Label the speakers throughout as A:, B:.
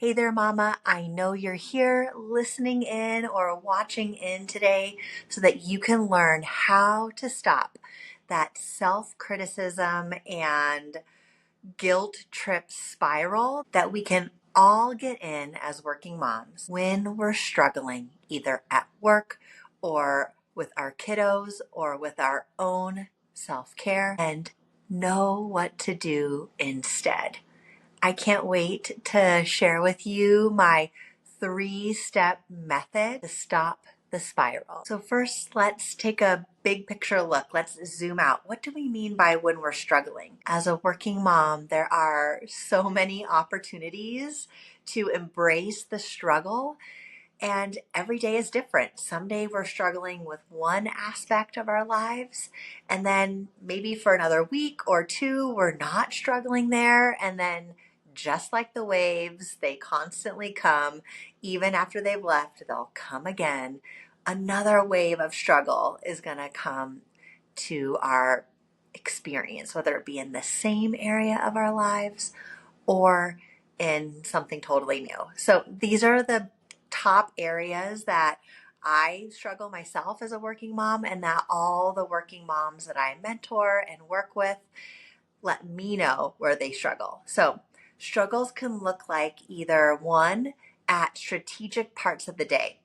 A: Hey there, Mama. I know you're here listening in or watching in today so that you can learn how to stop that self criticism and guilt trip spiral that we can all get in as working moms when we're struggling, either at work or with our kiddos or with our own self care, and know what to do instead. I can't wait to share with you my 3-step method to stop the spiral. So first, let's take a big picture look. Let's zoom out. What do we mean by when we're struggling? As a working mom, there are so many opportunities to embrace the struggle, and every day is different. Someday we're struggling with one aspect of our lives, and then maybe for another week or two, we're not struggling there. And then, just like the waves, they constantly come. Even after they've left, they'll come again. Another wave of struggle is going to come to our experience, whether it be in the same area of our lives or in something totally new. So these are the top areas that I struggle myself as a working mom, and that all the working moms that I mentor and work with let me know where they struggle. So struggles can look like either one, at strategic parts of the day.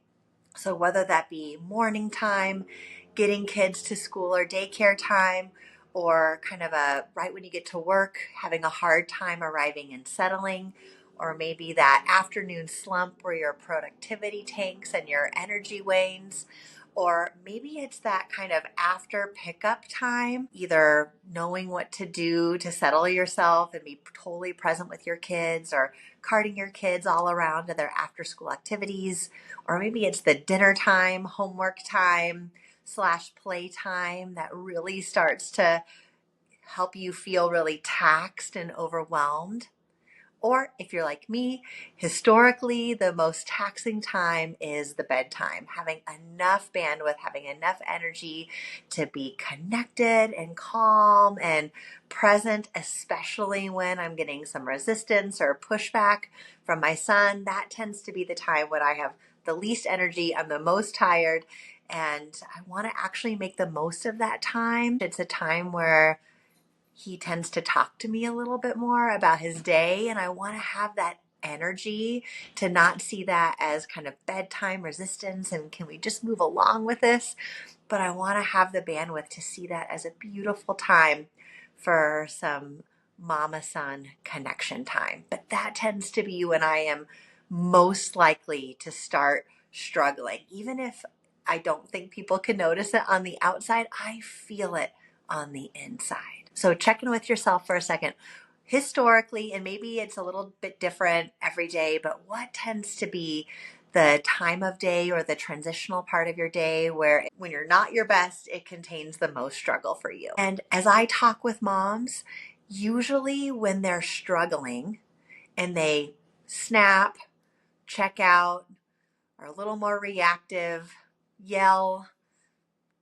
A: So whether that be morning time, getting kids to school or daycare time, or kind of a right when you get to work, having a hard time arriving and settling, or maybe that afternoon slump where your productivity tanks and your energy wanes, or maybe it's that kind of after pickup time, either knowing what to do to settle yourself and be totally present with your kids, or carting your kids all around to their after school activities, or maybe it's the dinner time, homework time / play time that really starts to help you feel really taxed and overwhelmed. Or if you're like me, historically, the most taxing time is the bedtime. Having enough bandwidth, having enough energy to be connected and calm and present, especially when I'm getting some resistance or pushback from my son. That tends to be the time when I have the least energy, I'm the most tired, and I want to actually make the most of that time. It's a time where he tends to talk to me a little bit more about his day, and I want to have that energy to not see that as kind of bedtime resistance and can we just move along with this, but I want to have the bandwidth to see that as a beautiful time for some mama son connection time. But that tends to be when I am most likely to start struggling. Even if I don't think people can notice it on the outside, I feel it on the inside. So check in with yourself for a second. Historically, and maybe it's a little bit different every day, but what tends to be the time of day or the transitional part of your day where when you're not your best, it contains the most struggle for you? And as I talk with moms, usually when they're struggling and they snap, check out, are a little more reactive, yell,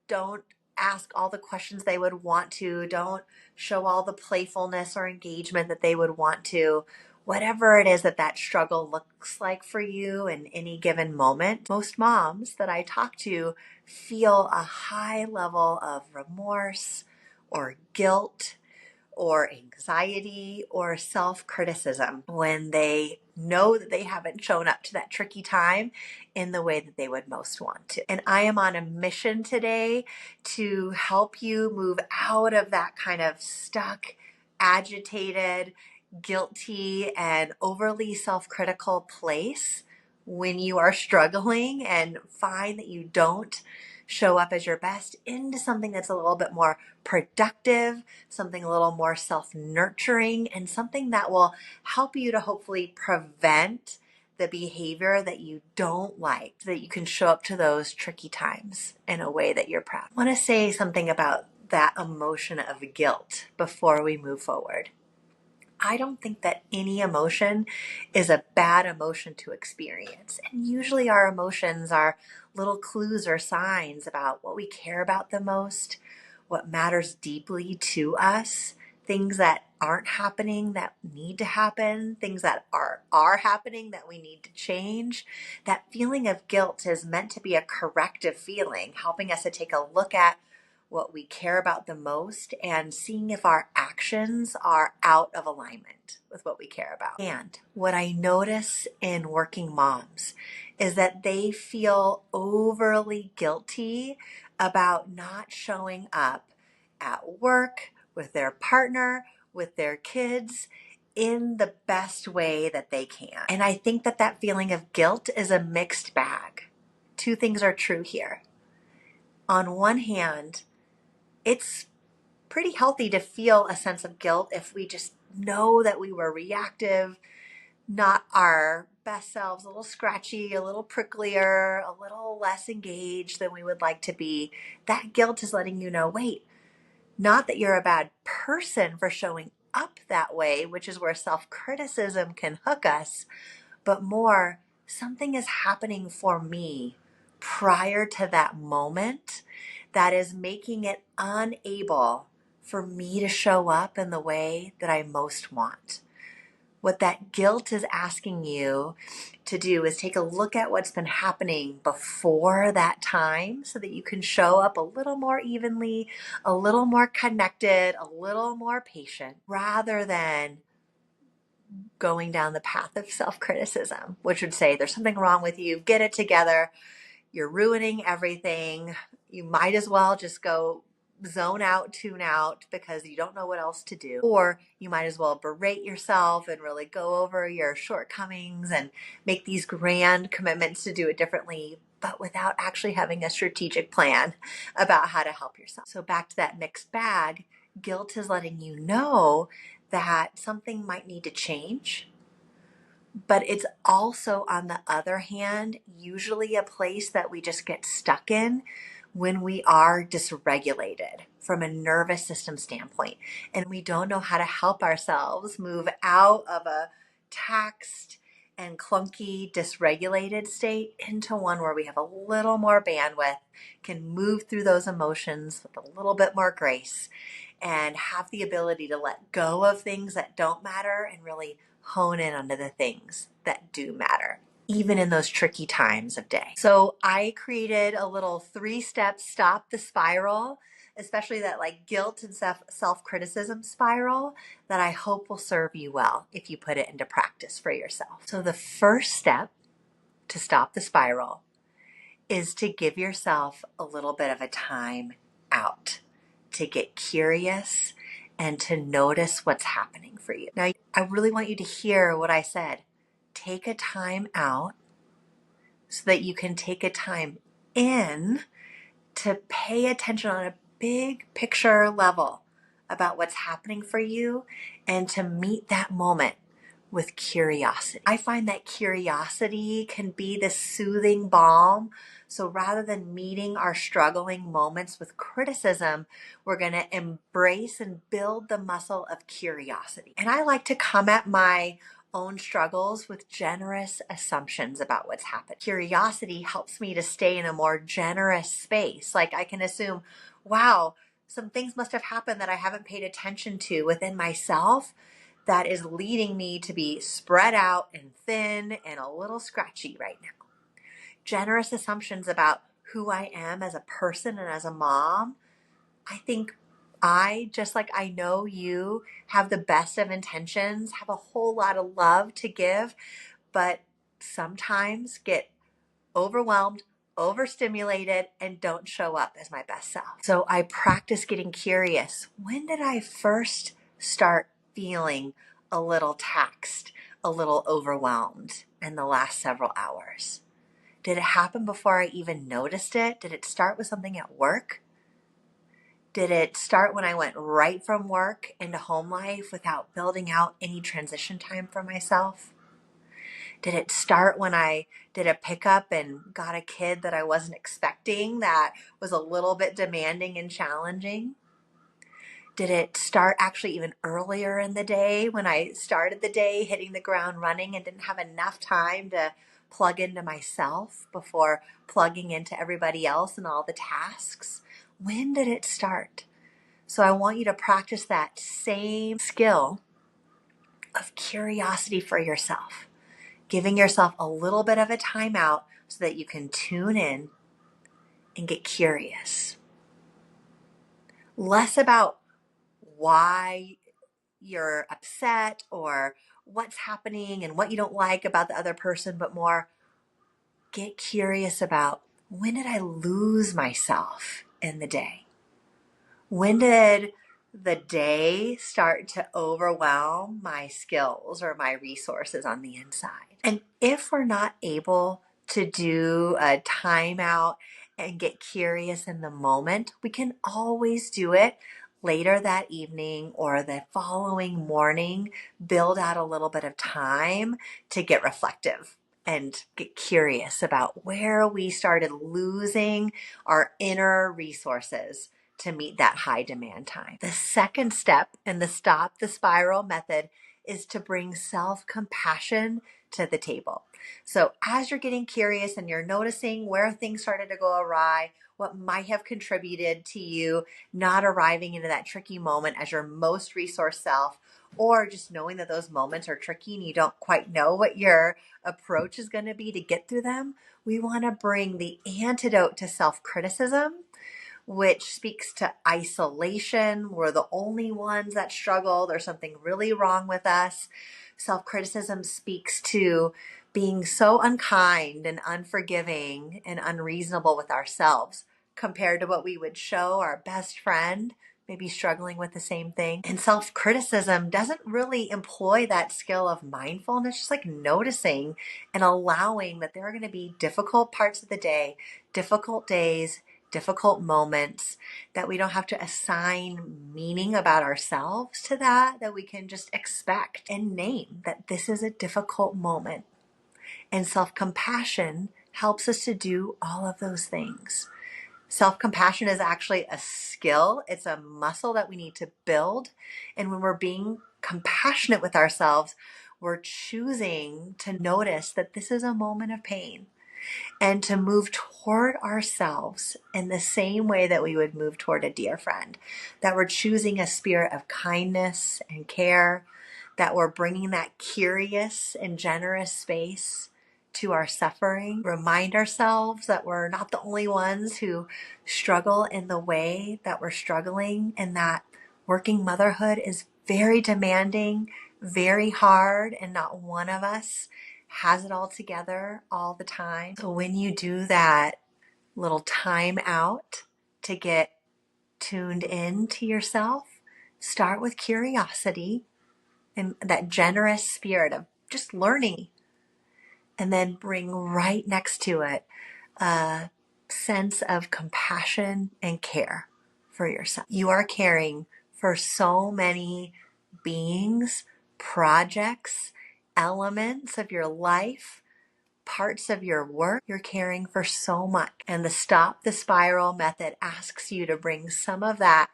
A: don't ask all the questions they would want to, don't show all the playfulness or engagement that they would want to, whatever it is that that struggle looks like for you in any given moment. Most moms that I talk to feel a high level of remorse or guilt or anxiety or self-criticism when they know that they haven't shown up to that tricky time in the way that they would most want to. And I am on a mission today to help you move out of that kind of stuck, agitated, guilty, and overly self-critical place when you are struggling, and find that you don't show up as your best into something that's a little bit more productive, something a little more self-nurturing, and something that will help you to hopefully prevent the behavior that you don't like, so that you can show up to those tricky times in a way that you're proud. I want to say something about that emotion of guilt before we move forward. I don't think that any emotion is a bad emotion to experience. And usually our emotions are little clues or signs about what we care about the most, what matters deeply to us, things that aren't happening that need to happen, things that are happening that we need to change. That feeling of guilt is meant to be a corrective feeling, helping us to take a look at what we care about the most and seeing if our actions are out of alignment with what we care about. And what I notice in working moms is that they feel overly guilty about not showing up at work, with their partner, with their kids in the best way that they can. And I think that that feeling of guilt is a mixed bag. Two things are true here. On one hand, it's pretty healthy to feel a sense of guilt if we just know that we were reactive, not our best selves, a little scratchy, a little pricklier, a little less engaged than we would like to be. That guilt is letting you know, wait, not that you're a bad person for showing up that way, which is where self-criticism can hook us, but more, something is happening for me prior to that moment that is making it unable for me to show up in the way that I most want. What that guilt is asking you to do is take a look at what's been happening before that time so that you can show up a little more evenly, a little more connected, a little more patient, rather than going down the path of self-criticism, which would say there's something wrong with you, get it together, you're ruining everything. You might as well just go zone out, tune out because you don't know what else to do. Or you might as well berate yourself and really go over your shortcomings and make these grand commitments to do it differently, but without actually having a strategic plan about how to help yourself. So back to that mixed bag, guilt is letting you know that something might need to change. But it's also, on the other hand, usually a place that we just get stuck in when we are dysregulated from a nervous system standpoint. And we don't know how to help ourselves move out of a taxed and clunky, dysregulated state into one where we have a little more bandwidth, can move through those emotions with a little bit more grace, and have the ability to let go of things that don't matter and really hone in onto the things that do matter, even in those tricky times of day. So I created a little 3-step stop the spiral, especially that like guilt and self-criticism spiral, that I hope will serve you well if you put it into practice for yourself. So the first step to stop the spiral is to give yourself a little bit of a time out, to get curious and to notice what's happening for you. Now, I really want you to hear what I said. Take a time out so that you can take a time in to pay attention on a big picture level about what's happening for you and to meet that moment with curiosity. I find that curiosity can be the soothing balm. So rather than meeting our struggling moments with criticism, we're going to embrace and build the muscle of curiosity. And I like to come at my own struggles with generous assumptions about what's happened. Curiosity helps me to stay in a more generous space. Like I can assume, wow, some things must have happened that I haven't paid attention to within myself that is leading me to be spread out and thin and a little scratchy right now. Generous assumptions about who I am as a person and as a mom. I think just like I know you, have the best of intentions, have a whole lot of love to give, but sometimes get overwhelmed, overstimulated, and don't show up as my best self. So I practice getting curious. When did I first start feeling a little taxed, a little overwhelmed in the last several hours? Did it happen before I even noticed it? Did it start with something at work? Did it start when I went right from work into home life without building out any transition time for myself? Did it start when I did a pickup and got a kid that I wasn't expecting that was a little bit demanding and challenging? Did it start actually even earlier in the day when I started the day hitting the ground running and didn't have enough time to plug into myself before plugging into everybody else and all the tasks? When did it start? So I want you to practice that same skill of curiosity for yourself, giving yourself a little bit of a timeout so that you can tune in and get curious. Less about why you're upset or what's happening and what you don't like about the other person, but more get curious about, when did I lose myself in the day? When did the day start to overwhelm my skills or my resources on the inside? And if we're not able to do a timeout and get curious in the moment, we can always do it later that evening or the following morning. Build out a little bit of time to get reflective and get curious about where we started losing our inner resources to meet that high demand time. The second step in the stop the spiral method is to bring self-compassion to the table. So as you're getting curious and you're noticing where things started to go awry, what might have contributed to you not arriving into that tricky moment as your most resource self, or just knowing that those moments are tricky and you don't quite know what your approach is going to be to get through them, we want to bring the antidote to self-criticism, which speaks to isolation. We're the only ones that struggle. There's something really wrong with us. Self-criticism speaks to being so unkind and unforgiving and unreasonable with ourselves compared to what we would show our best friend, maybe struggling with the same thing. And self-criticism doesn't really employ that skill of mindfulness, just like noticing and allowing that there are going to be difficult parts of the day, difficult days, difficult moments, that we don't have to assign meaning about ourselves to that we can just expect and name that this is a difficult moment. And self-compassion helps us to do all of those things. Self-compassion is actually a skill. It's a muscle that we need to build. And when we're being compassionate with ourselves, we're choosing to notice that this is a moment of pain and to move toward ourselves in the same way that we would move toward a dear friend, that we're choosing a spirit of kindness and care, that we're bringing that curious and generous space to our suffering. Remind ourselves that we're not the only ones who struggle in the way that we're struggling, and that working motherhood is very demanding, very hard, and not one of us has it all together all the time. So when you do that little time out to get tuned in to yourself, start with curiosity and that generous spirit of just learning, and then bring right next to it a sense of compassion and care for yourself. You are caring for so many beings, projects, elements of your life, parts of your work. You're caring for so much. And the Stop the Spiral method asks you to bring some of that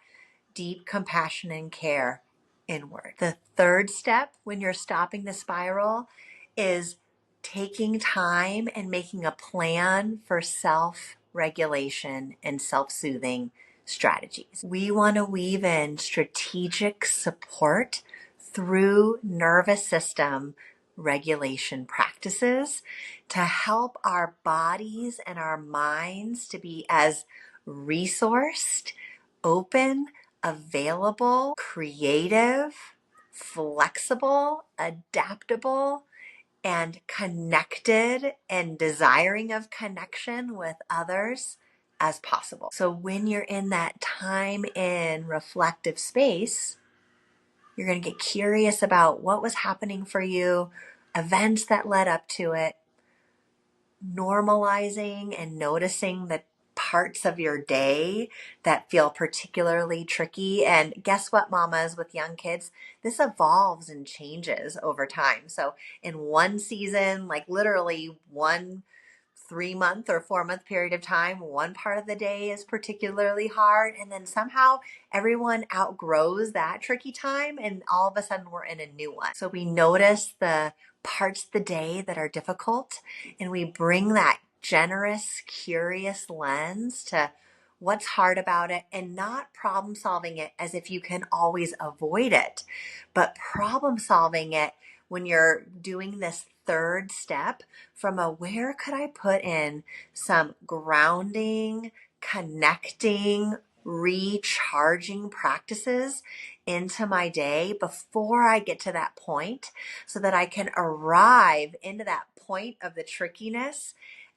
A: deep compassion and care inward. The third step when you're stopping the spiral is taking time and making a plan for self-regulation and self-soothing strategies. We want to weave in strategic support through nervous system regulation practices to help our bodies and our minds to be as resourced, open, available, creative, flexible, adaptable, and connected and desiring of connection with others as possible. So when you're in that time in reflective space, you're going to get curious about what was happening for you, events that led up to it, normalizing and noticing the parts of your day that feel particularly tricky. And guess what, mamas with young kids? This evolves and changes over time. So in one season, like literally one 3-month or 4-month period of time, one part of the day is particularly hard, and then somehow everyone outgrows that tricky time and all of a sudden we're in a new one. So we notice the parts of the day that are difficult, and we bring that generous, curious lens to what's hard about it, and not problem solving it as if you can always avoid it, but problem solving it when you're doing this third step from a where could I put in some grounding, connecting, recharging practices into my day before I get to that point so that I can arrive into that point of the trickiness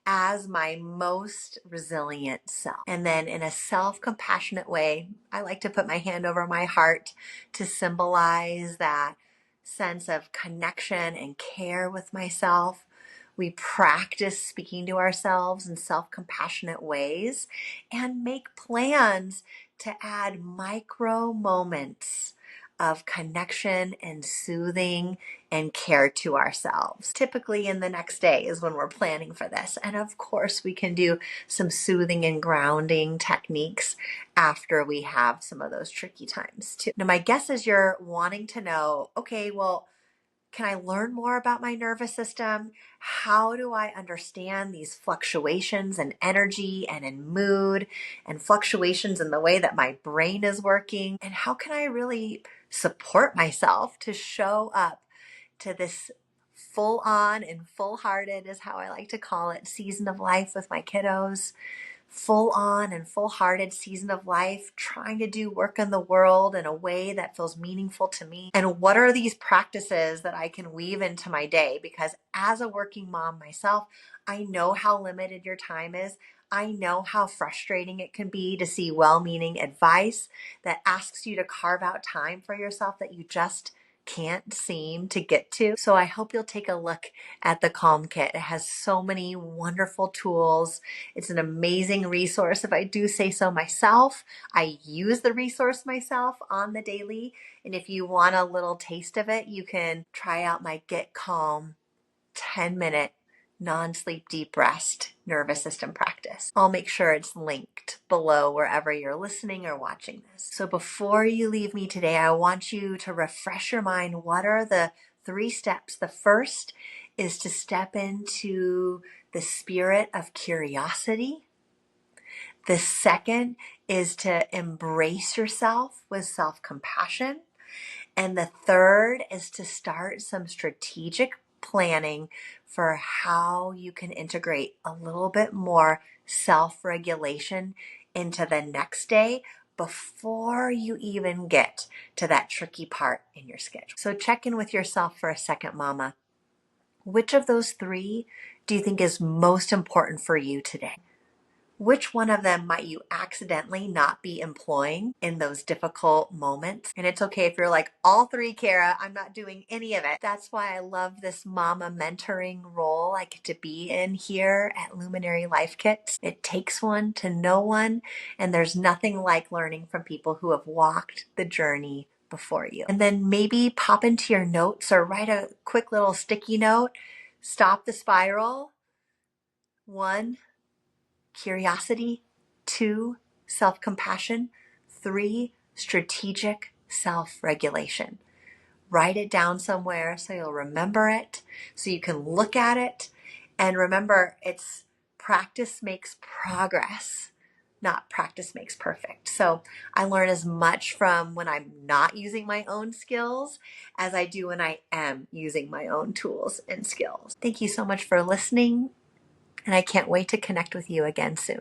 A: as my most resilient self. And then in a self-compassionate way, I like to put my hand over my heart to symbolize that sense of connection and care with myself. We practice speaking to ourselves in self-compassionate ways and make plans to add micro moments of connection and soothing and care to ourselves. Typically in the next day is when we're planning for this. And of course, we can do some soothing and grounding techniques after we have some of those tricky times too. Now, my guess is you're wanting to know, okay, well, can I learn more about my nervous system? How do I understand these fluctuations in energy and in mood and fluctuations in the way that my brain is working? And how can I really support myself to show up to this full on and full hearted, is how I like to call it, season of life with my kiddos? Full on and full hearted season of life, trying to do work in the world in a way that feels meaningful to me. And what are these practices that I can weave into my day? Because as a working mom myself, I know how limited your time is. I know how frustrating it can be to see well-meaning advice that asks you to carve out time for yourself that you just can't seem to get to. So I hope you'll take a look at the Calm Kit. It has so many wonderful tools. It's an amazing resource, if I do say so myself. I use the resource myself on the daily. And if you want a little taste of it, you can try out my Get Calm 10-minute non-sleep deep rest nervous system practice. I'll make sure it's linked below wherever you're listening or watching this. So before you leave me today, I want you to refresh your mind. What are the 3 steps? The first is to step into the spirit of curiosity. The second is to embrace yourself with self-compassion. And the third is to start some strategic planning for how you can integrate a little bit more self-regulation into the next day before you even get to that tricky part in your schedule. So check in with yourself for a second, mama. Which of those 3 do you think is most important for you today? Which one of them might you accidentally not be employing in those difficult moments? And it's okay if you're like, all 3, Cara, I'm not doing any of it. That's why I love this mama mentoring role I get to be in here at Luminary Life Kits. It takes one to know one, and there's nothing like learning from people who have walked the journey before you. And then maybe pop into your notes or write a quick little sticky note. Stop the spiral. 1, curiosity. 2, self-compassion. 3, strategic self-regulation. Write it down somewhere so you'll remember it, so you can look at it. And remember, it's practice makes progress, not practice makes perfect. So I learn as much from when I'm not using my own skills as I do when I am using my own tools and skills. Thank you so much for listening, and I can't wait to connect with you again soon.